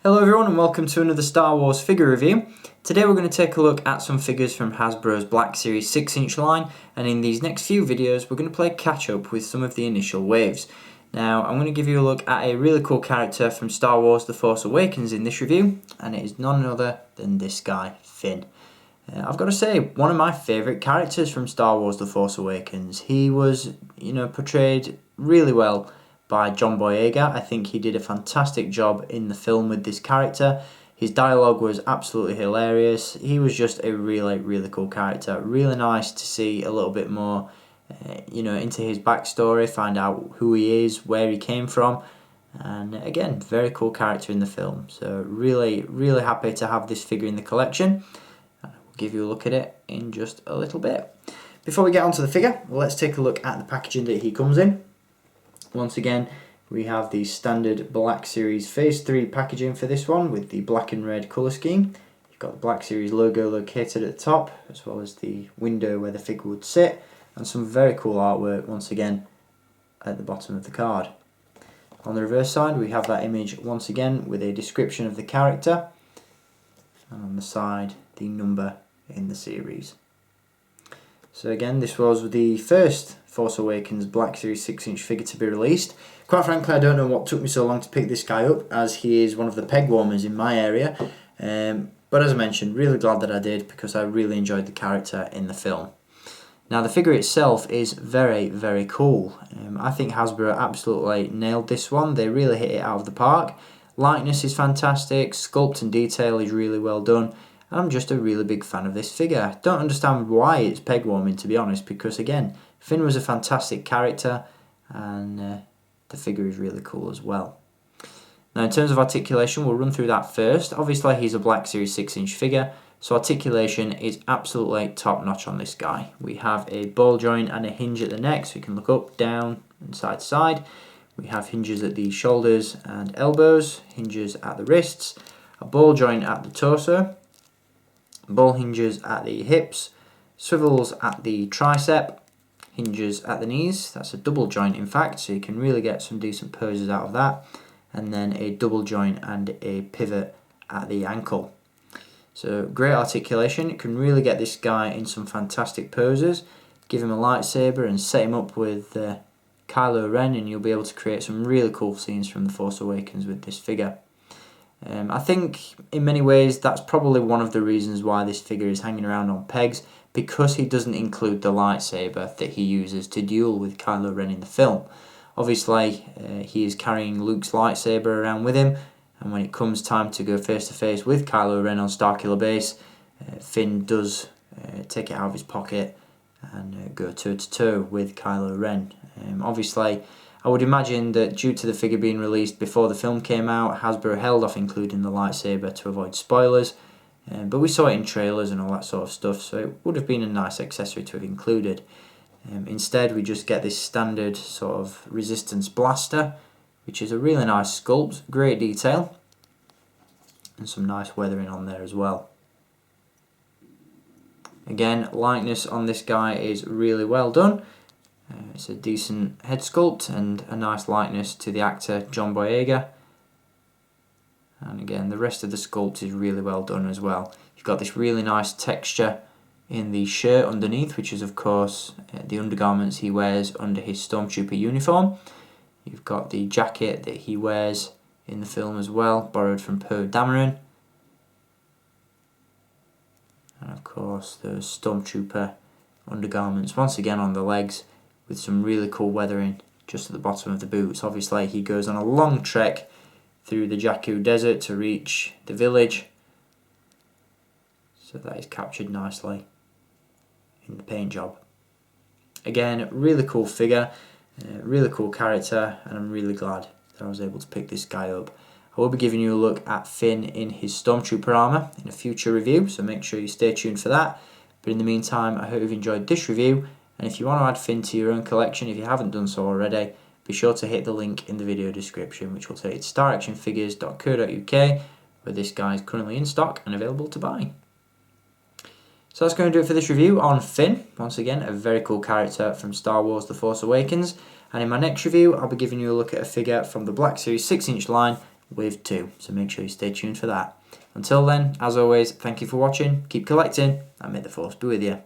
Hello everyone and welcome to another Star Wars figure review. Today we're going to take a look at some figures from Hasbro's Black Series 6-inch line, and in these next few videos we're going to play catch up with some of the initial waves. Now I'm going to give you a look at a really cool character from Star Wars The Force Awakens in this review, and it is none other than this guy, Finn. I've got to say, one of my favourite characters from Star Wars The Force Awakens. He was, portrayed really well by John Boyega. I think he did a fantastic job in the film with this character. His dialogue was absolutely hilarious. He was just a really cool character. Really nice to see a little bit more, into his backstory, find out who he is, where he came from. And again, very cool character in the film. So really happy to have this figure in the collection. We'll give you a look at it in just a little bit. Before we get onto the figure, let's take a look at the packaging that he comes in. Once again, we have the standard Black Series Phase 3 packaging for this one with the black and red colour scheme. You've got the Black Series logo located at the top, as well as the window where the figure would sit, and some very cool artwork once again at the bottom of the card. On the reverse side we have that image once again with a description of the character, and on the side the number in the series. So again, this was the first Force Awakens Black Series 6-inch figure to be released. Quite frankly, I don't know what took me so long to pick this guy up, as he is one of the peg warmers in my area. But as I mentioned, really glad that I did, because I really enjoyed the character in the film. Now the figure itself is very cool. I think Hasbro absolutely nailed this one. They really hit it out of the park. Likeness is fantastic, sculpt and detail is really well done. I'm just a really big fan of this figure. Don't understand why it's peg warming, to be honest, because again, Finn was a fantastic character, and the figure is really cool as well. Now in terms of articulation, we'll run through that first. Obviously he's a Black Series 6-inch figure, so articulation is absolutely top notch on this guy. We have a ball joint and a hinge at the neck, so you can look up, down and side to side. We have hinges at the shoulders and elbows, hinges at the wrists, a ball joint at the torso, ball hinges at the hips, swivels at the tricep, hinges at the knees. That's a double joint in fact, so you can really get some decent poses out of that. And then a double joint and a pivot at the ankle. So great articulation. You can really get this guy in some fantastic poses. Give him a lightsaber and set him up with Kylo Ren, and you'll be able to create some really cool scenes from The Force Awakens with this figure. I think in many ways that's probably one of the reasons why this figure is hanging around on pegs, because he doesn't include the lightsaber that he uses to duel with Kylo Ren in the film. Obviously he is carrying Luke's lightsaber around with him, and when it comes time to go face to face with Kylo Ren on Starkiller Base, Finn does take it out of his pocket and go toe to toe with Kylo Ren. Obviously I would imagine that due to the figure being released before the film came out, Hasbro held off including the lightsaber to avoid spoilers, but we saw it in trailers and all that sort of stuff, so it would have been a nice accessory to have included. Instead we just get this standard sort of resistance blaster, which is a really nice sculpt, great detail, and some nice weathering on there as well. Again, likeness on this guy is really well done. It's a decent head sculpt and a nice likeness to the actor John Boyega. And again, the rest of the sculpt is really well done as well. You've got this really nice texture in the shirt underneath, which is of course the undergarments he wears under his Stormtrooper uniform. You've got the jacket that he wears in the film as well, borrowed from Poe Dameron. And of course those Stormtrooper undergarments once again on the legs, with some really cool weathering just at the bottom of the boots. Obviously he goes on a long trek through the Jakku desert to reach the village, so that is captured nicely in the paint job. Again, really cool figure, really cool character, and I'm really glad that I was able to pick this guy up. I will be giving you a look at Finn in his Stormtrooper armour in a future review, so make sure you stay tuned for that. But in the meantime, I hope you've enjoyed this review, and if you want to add Finn to your own collection, if you haven't done so already, be sure to hit the link in the video description, which will take you to staractionfigures.co.uk, where this guy is currently in stock and available to buy. So that's going to do it for this review on Finn. Once again, a very cool character from Star Wars The Force Awakens. And in my next review, I'll be giving you a look at a figure from the Black Series 6-inch line Wave 2, so make sure you stay tuned for that. Until then, as always, thank you for watching, keep collecting, and may the force be with you.